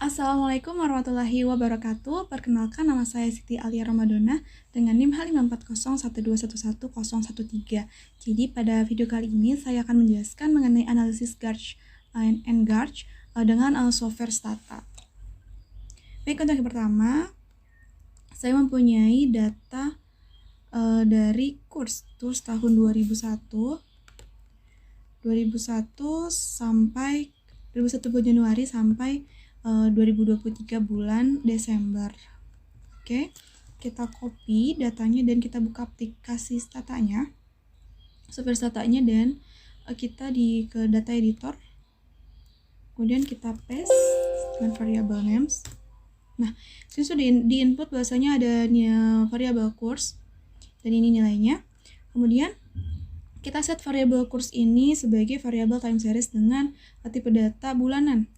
Assalamualaikum warahmatullahi wabarakatuh. Perkenalkan, nama saya Siti Alia Ramadona dengan NIM H54012111013. Jadi pada video kali ini saya akan menjelaskan mengenai analisis Garch and Garch dengan software Stata. Baik, untuk yang pertama, saya mempunyai data dari kurs tahun 2001 sampai 2001 bulan Januari sampai 2023 bulan Desember. Oke, kita copy datanya dan kita buka aplikasi Statanya, software Statanya, dan kita ke data editor, kemudian kita paste dengan variable names. Nah, sini sudah di-input bahwasanya ada variable course dan ini nilainya. Kemudian kita set variable course ini sebagai variable time series dengan tipe data bulanan.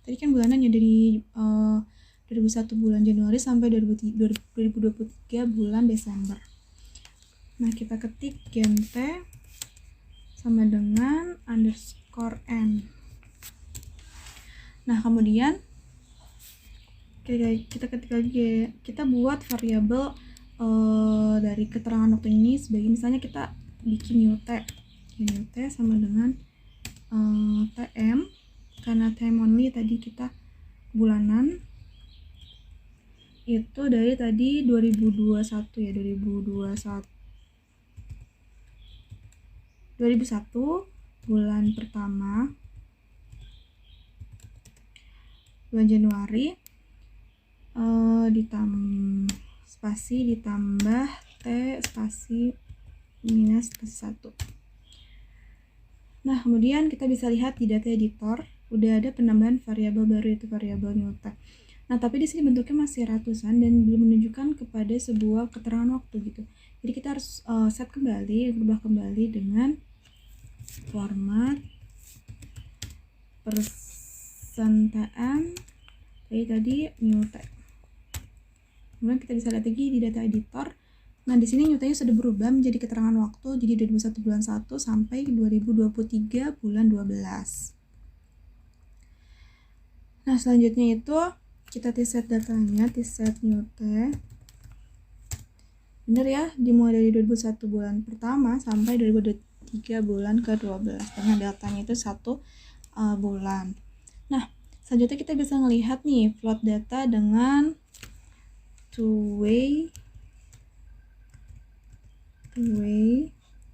Tadi kan bulanan ya dari 2001 bulan Januari sampai 2023 bulan Desember. Nah, kita ketik gent sama dengan _n. Nah, kemudian kita ketik lagi, kita buat variabel dari keterangan waktu ini sebagai misalnya kita bikin new t sama dengan tm, karena time only tadi kita bulanan itu dari tadi 2021 ya, 2001 bulan pertama bulan Januari ditambah t spasi minus +1. Nah, kemudian kita bisa lihat di data editor udah ada penambahan variabel baru, yaitu variabel new t. Nah, tapi di sini bentuknya masih ratusan dan belum menunjukkan kepada sebuah keterangan waktu gitu. Jadi kita harus set kembali, berubah kembali dengan format %tm tadi new t. Kemudian kita bisa lihat lagi di data editor. Nah, di sini new t-nya sudah berubah menjadi keterangan waktu, jadi 2001 bulan 1 sampai 2023 bulan 12. Nah, selanjutnya itu kita t-set datanya, t-set new t. Bener ya, dimulai dari 2001 bulan pertama sampai 2023 bulan ke-12, karena datanya itu 1 bulan. Nah, selanjutnya kita bisa melihat nih float data dengan two-way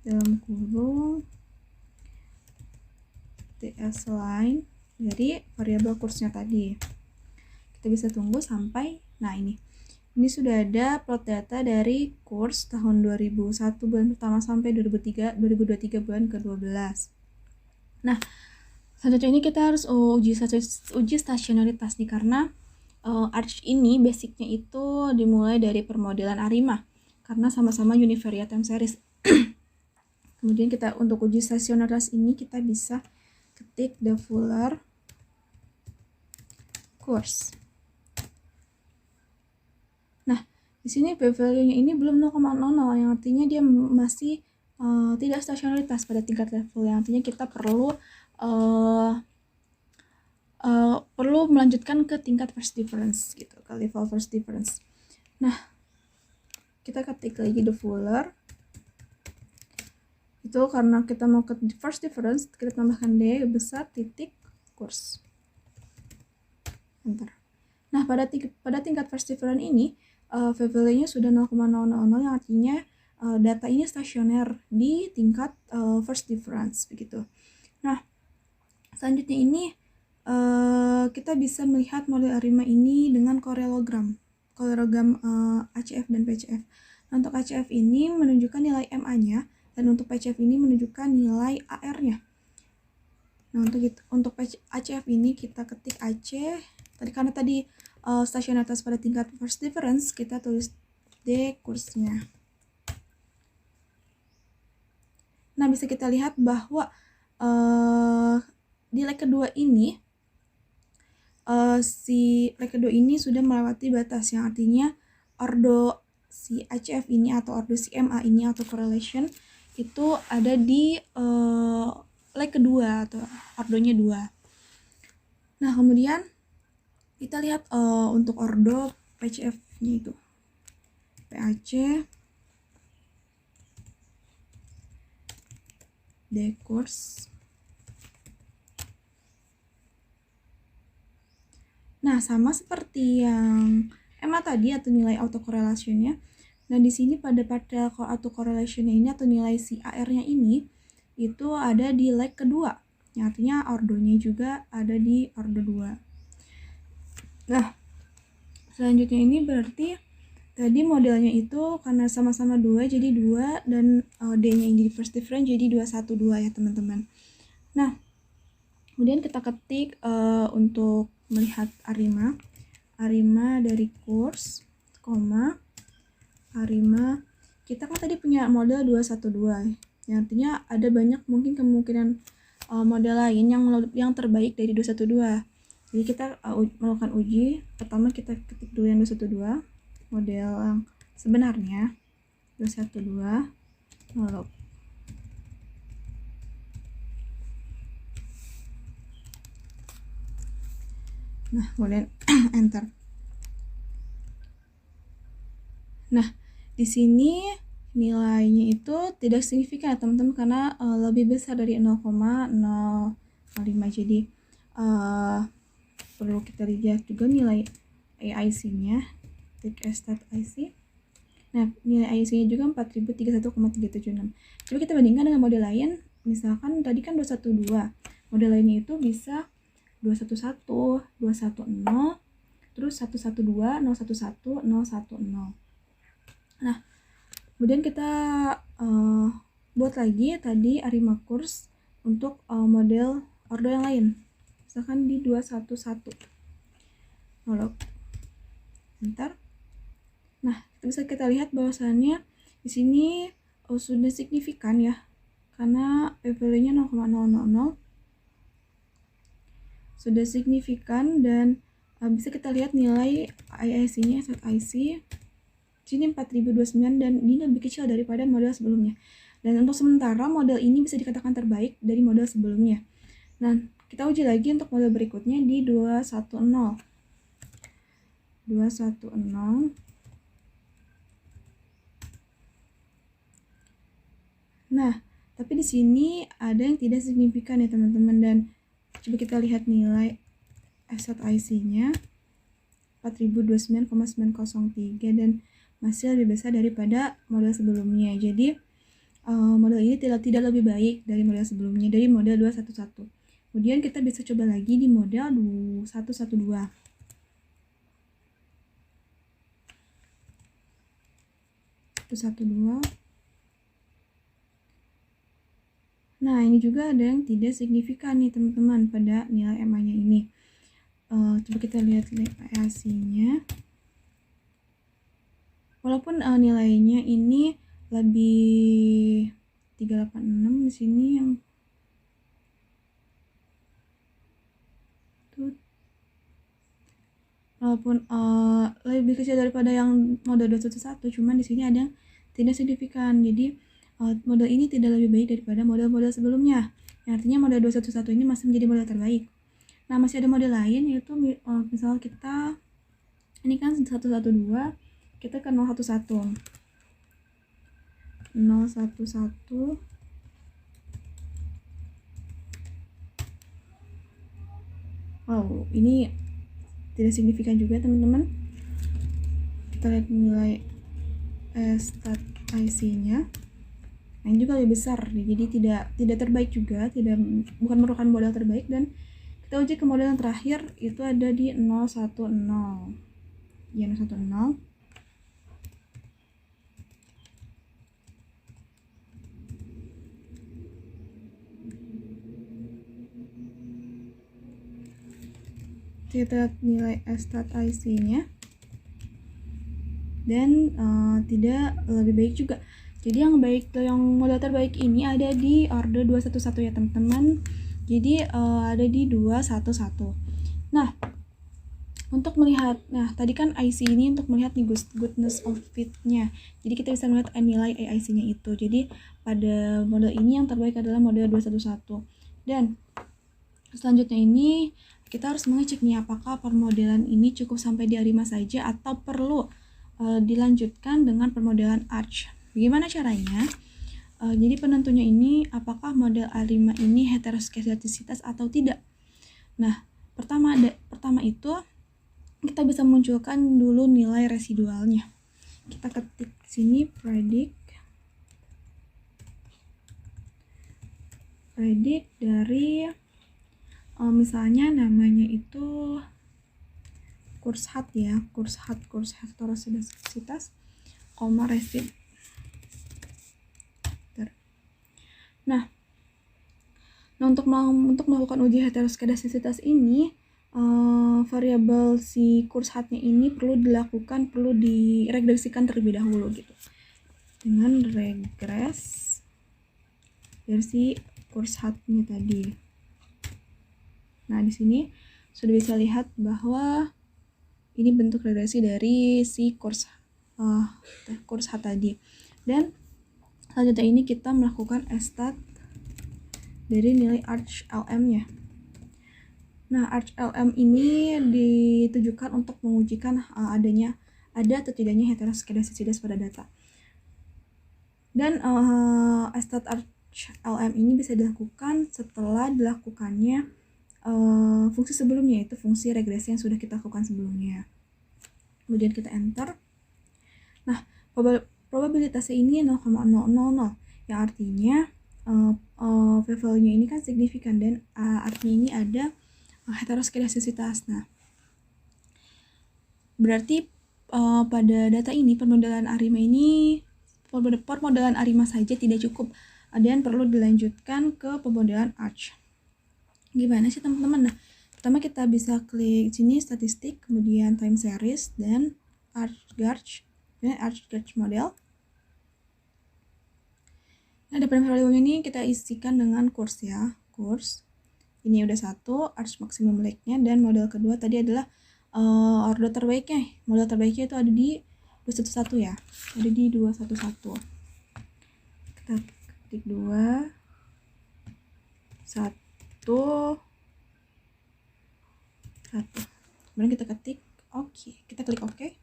dalam kurung ts line dari variabel kursnya tadi. Kita bisa tunggu sampai, nah ini sudah ada plot data dari kurs tahun 2001 bulan pertama sampai 2023 bulan ke-12. Nah, selanjutnya ini kita harus uji stasionaritas nih, karena Arch ini basicnya itu dimulai dari permodelan ARIMA karena sama-sama univariate time series. Kemudian kita untuk uji stasionaritas ini kita bisa ketik the Fuller course. Nah, di sini p-value-nya ini belum 0,00, yang artinya dia masih tidak stasionaritas pada tingkat level, yang artinya kita perlu melanjutkan ke tingkat first difference gitu, ke level first difference. Nah, kita ketik lagi the Fuller. Itu karena kita mau ke first difference, kita tambahkan D besar titik course. Enter. Nah, pada tingkat first difference ini p-value-nya sudah 0,000, yang artinya data ini stasioner di tingkat first difference begitu. Nah, selanjutnya ini kita bisa melihat model ARIMA ini dengan korelogram ACF dan PCF. Nah, untuk ACF ini menunjukkan nilai MA-nya dan untuk PCF ini menunjukkan nilai AR-nya. Nah, untuk ACF ini kita ketik AC karena tadi stasionaritas pada tingkat first difference, kita tulis D kursnya. Nah, bisa kita lihat bahwa di leg kedua ini leg kedua ini sudah melewati batas, yang artinya ordo si ACF ini atau ordo si MA ini atau correlation itu ada di leg kedua atau ordonya 2. Nah, kemudian Kita lihat untuk ordo PCF-nya itu. PAC D-course. Nah, sama seperti yang EMA tadi atau nilai autocorrelation-nya. Nah, di sini pada partial autocorrelation-nya ini atau nilai CAR-nya ini itu ada di leg kedua. Yang artinya ordonya juga ada di ordo 2. Nah, selanjutnya ini berarti tadi modelnya itu karena sama-sama 2 jadi 2 dan D-nya ini di first difference jadi 212 ya teman-teman. Nah, kemudian kita ketik untuk melihat arima dari course, arima kita kan tadi punya model 212 yang artinya ada banyak mungkin kemungkinan model lain yang terbaik dari 212. Jadi kita melakukan uji. Pertama kita ketik dulu yang 212 model yang sebenarnya 212 log. Nah, kemudian enter. Nah, di sini nilainya itu tidak signifikan ya teman-teman karena lebih besar dari 0,005. Jadi perlu kita lihat juga nilai AIC-nya, tick stat IC. Nah, nilai AIC-nya juga 4031,376. Coba kita bandingkan dengan model lain. Misalkan tadi kan 212. Model lainnya itu bisa 211, 210, terus 112, 011, 010. Nah, kemudian kita buat lagi tadi arima course untuk model ordo yang lain. Misalkan di 211. Log. Enter. Nah, bisa kita lihat bahwasannya di sini sudah signifikan ya. Karena p-value-nya 0,000 sudah signifikan dan bisa kita lihat nilai IIC-nya IC sini 4029 dan ini lebih kecil daripada model sebelumnya. Dan untuk sementara model ini bisa dikatakan terbaik dari model sebelumnya. Nah, kita uji lagi untuk model berikutnya di 210. Nah, tapi di sini ada yang tidak signifikan ya teman-teman, dan coba kita lihat nilai stat IC-nya 4029,903 dan masih lebih besar daripada model sebelumnya. Jadi model ini tidak lebih baik dari model sebelumnya, dari model 211. Kemudian kita bisa coba lagi di model 112. Nah, ini juga ada yang tidak signifikan nih teman-teman pada nilai EMA-nya ini. Coba kita lihat hasilnya. Walaupun nilainya ini lebih 386 di sini yang tuh, walaupun lebih kecil daripada yang model 211, cuman di sini ada yang tidak signifikan. Jadi model ini tidak lebih baik daripada model-model sebelumnya. Yang artinya model 211 ini masih menjadi model terbaik. Nah, masih ada model lain yaitu misal kita ini kan 112, kita ke 011. Wow, ini tidak signifikan juga teman-teman. Kita lihat nilai stat IC-nya. Nah, ini juga lebih besar, jadi tidak terbaik juga, bukan merupakan model terbaik. Dan kita uji ke model yang terakhir itu ada di 010. Ya, 010. Kita lihat nilai stat IC-nya dan tidak lebih baik juga. Jadi yang model terbaik ini ada di order 211 ya teman-teman. Jadi ada di 211. Nah, untuk melihat, tadi kan IC ini untuk melihat nih goodness of fit-nya. Jadi kita bisa melihat nilai AIC-nya itu. Jadi pada model ini yang terbaik adalah model 211. Dan selanjutnya ini kita harus mengecek nih apakah permodelan ini cukup sampai di arima saja atau perlu dilanjutkan dengan permodelan arch. Bagaimana caranya? Jadi penentunya ini apakah model arima ini heteroskedastisitas atau tidak. Nah, pertama itu kita bisa munculkan dulu nilai residualnya. Kita ketik sini predict dari misalnya namanya itu kurs hat ya, kurs heteroskedastisitas, resid. Nah, untuk melakukan uji heteroskedastisitas ini, variabel si kurs hatnya ini perlu diregresikan terlebih dahulu gitu, dengan regres dari si kurs hatnya tadi. Nah, di sini sudah bisa lihat bahwa ini bentuk regresi dari si kurs hat tadi. Dan selanjutnya ini kita melakukan estat dari nilai arch LM-nya. Nah, arch LM ini ditujukan untuk mengujikan ada atau tidaknya heteroskedastisitas pada data. Dan estat arch LM ini bisa dilakukan setelah dilakukannya fungsi sebelumnya, yaitu fungsi regresi yang sudah kita lakukan sebelumnya. Kemudian kita enter. Nah, probabilitasnya ini 0,000, yang artinya value-nya ini kan signifikan, dan artinya ini ada heteroskedastisitas. Nah, berarti pada data ini permodelan arima saja tidak cukup, dan perlu dilanjutkan ke pemodelan arch. Gimana sih teman-teman? Nah, pertama kita bisa klik sini statistik, kemudian time series, dan arch gauge model. Nah, di variabel ini kita isikan dengan kurs ya, kurs. Ini udah satu, arch maximum lag-nya, dan model kedua tadi adalah order terbaiknya. Model terbaiknya itu ada di 211 ya, ada di 211. Kita ketik 2, 1, 1. Kemudian kita ketik oke. Kita klik oke.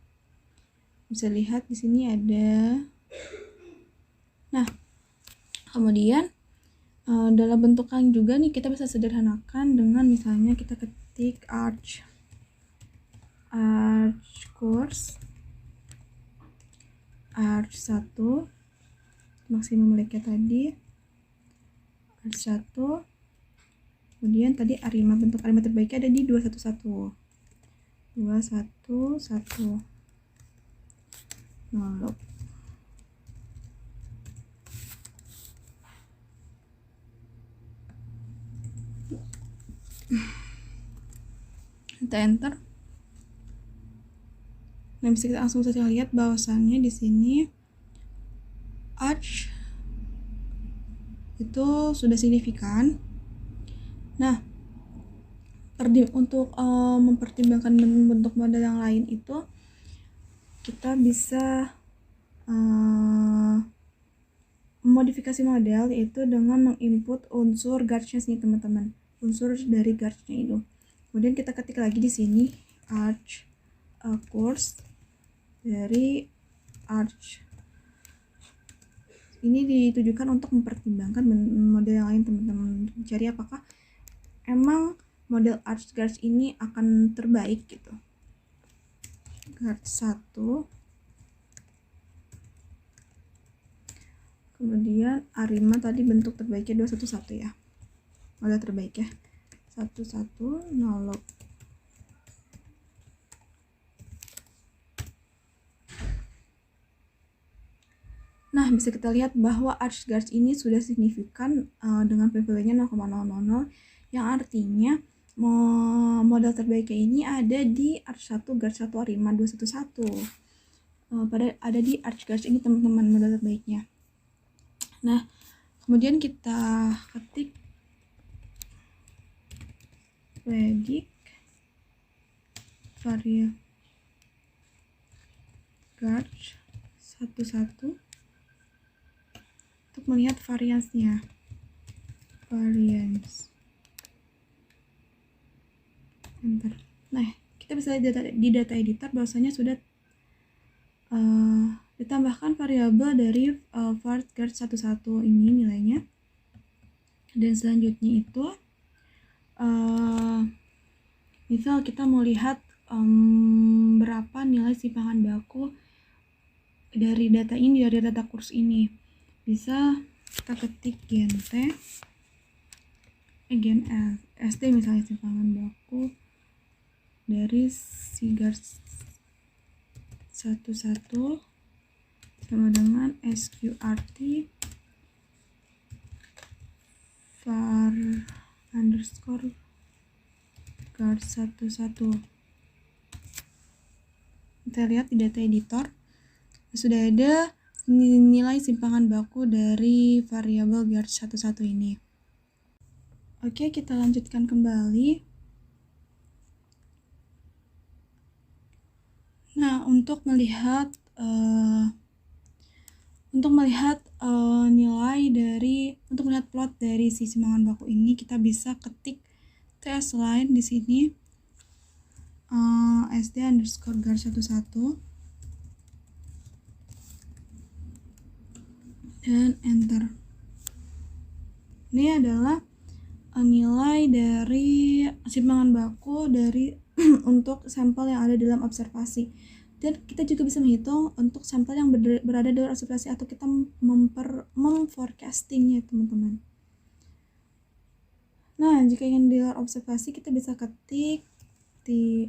Bisa lihat di sini ada. Nah, kemudian dalam bentukan juga nih kita bisa sederhanakan dengan misalnya kita ketik arch course arch 1 maksimum lag-nya tadi arch 1, kemudian tadi bentuk arima terbaiknya ada di 211 nolok. Kita enter. Nah, bisa kita langsung saja lihat bahwasannya di sini arch itu sudah signifikan. Nah, untuk mempertimbangkan bentuk model yang lain itu kita bisa memodifikasi model, yaitu dengan menginput unsur gauge-nya nih teman-teman, unsur dari gauge-nya itu. Kemudian kita ketik lagi di sini arch course dari arch. Ini ditujukan untuk mempertimbangkan model yang lain teman-teman, mencari apakah emang model arch gauge ini akan terbaik gitu. Gauge 1, kemudian arima tadi bentuk terbaiknya 211 ya, model terbaik ya, 11 nolok. Nah, bisa kita lihat bahwa arch gauge ini sudah signifikan dengan p-value-nya 0,000, yang artinya model terbaiknya ini ada di arch 1 gauge 1 arima 211. Ada di arch gauge ini teman-teman model terbaiknya. Nah, kemudian kita ketik predict variable gauge 11 untuk melihat variance. enter. Nah, kita bisa lihat di data editor bahwasanya sudah ditambahkan variabel dari var guard 11 ini nilainya. Dan selanjutnya itu misal kita mau lihat berapa nilai simpangan baku dari data ini, dari data kurs ini, bisa kita ketik gen SD misalnya simpangan baku dari Sigard 11 sama dengan sqrt var underscore guard 11. Kita lihat di data editor sudah ada nilai simpangan baku dari variabel guard 11 ini. Oke, kita lanjutkan kembali. Nah, untuk melihat plot dari si simpangan baku ini, kita bisa ketik ts line di sini sd underscore guard 11 dan enter. Ini adalah nilai dari simpangan baku dari untuk sampel yang ada dalam observasi. Dan kita juga bisa menghitung untuk sampel yang berada dalam observasi atau kita memforecastingnya, teman-teman. Nah, jika ingin di luar observasi, kita bisa ketik di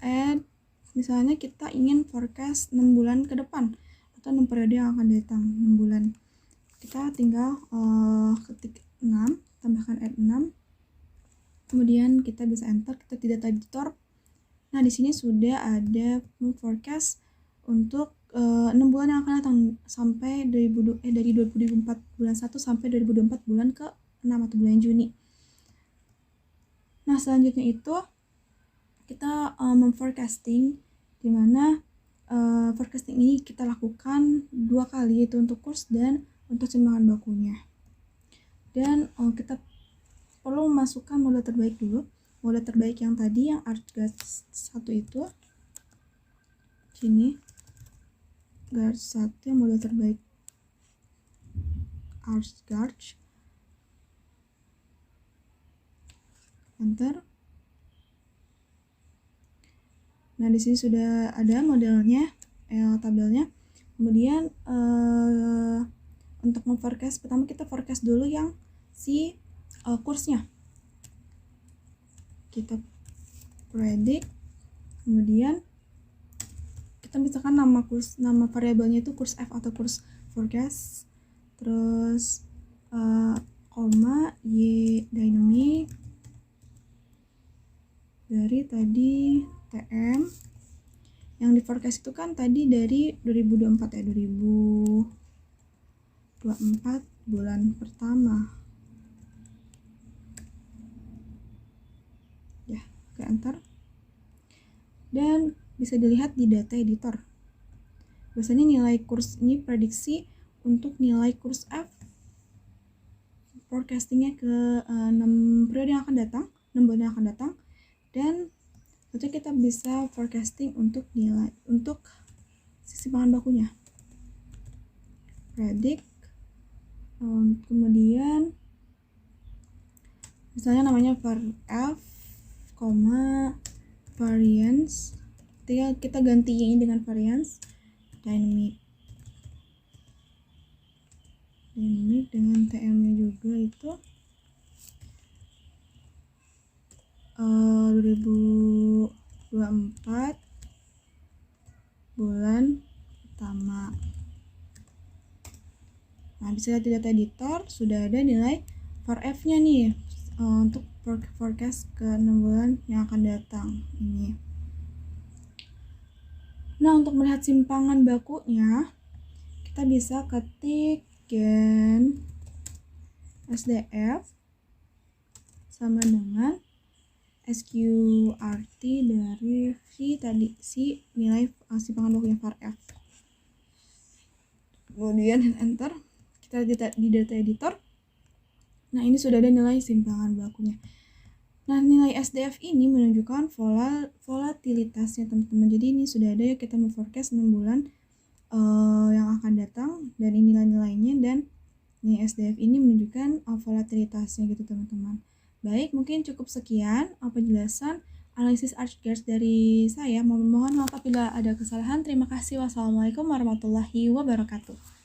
add, misalnya kita ingin forecast 6 bulan ke depan atau 6 periode yang akan datang, 6 bulan. Kita tinggal ketik 6, tambahkan add 6. Kemudian kita bisa enter, kita di data editor. Nah, di sini sudah ada forecast untuk 6 bulan yang akan datang sampai dari 2024 bulan 1 sampai 2024 bulan ke 6 atau bulan Juni. Nah, selanjutnya itu kita memforecasting, di mana forecasting ini kita lakukan 2 kali, yaitu untuk kurs dan untuk simpangan bakunya. Dan kita perlu memasukkan model terbaik dulu. Model terbaik yang tadi, yang ArchGuard 1 itu sini, guard 1 yang model terbaik ArchGuard, enter. Nah, di sini sudah ada modelnya, tabelnya. Kemudian untuk memforecast, pertama kita forecast dulu yang si kursnya. Kita predict, kemudian kita misalkan nama variabelnya itu kurs F atau kurs forecast, terus koma y dynamic dari tadi TM yang di forecast itu kan tadi dari 2024 ya, 2024 bulan pertama ya, oke, enter. Dan bisa dilihat di data editor, biasanya nilai kurs ini prediksi untuk nilai kurs F forecastingnya ke 6 periode yang akan datang, 6 bulan yang akan datang. Dan tentu kita bisa forecasting untuk nilai untuk simpangan bakunya, predict, kemudian misalnya namanya var f, variance, kita ganti ini dengan variance, dynamic dengan TM nya juga itu 2024 bulan pertama. Nah, bisa lihat di data editor sudah ada nilai var F nya nih untuk forecast ke 6 bulan yang akan datang ini. Nah, untuk melihat simpangan bakunya, kita bisa ketik gen SDF sama dengan SQRT dari si nilai simpangan bakunya var F. Kemudian enter, kita lihat di data editor. Nah, ini sudah ada nilai simpangan bakunya. Nah, nilai SDF ini menunjukkan volatilitasnya, teman-teman. Jadi ini sudah ada ya, kita mau forecast 6 bulan yang akan datang, dan ini nilai-nilainya, dan nilai SDF ini menunjukkan volatilitasnya gitu, teman-teman. Baik, mungkin cukup sekian penjelasan analisis Archgers dari saya. Mohon maaf apabila ada kesalahan. Terima kasih. Wassalamualaikum warahmatullahi wabarakatuh.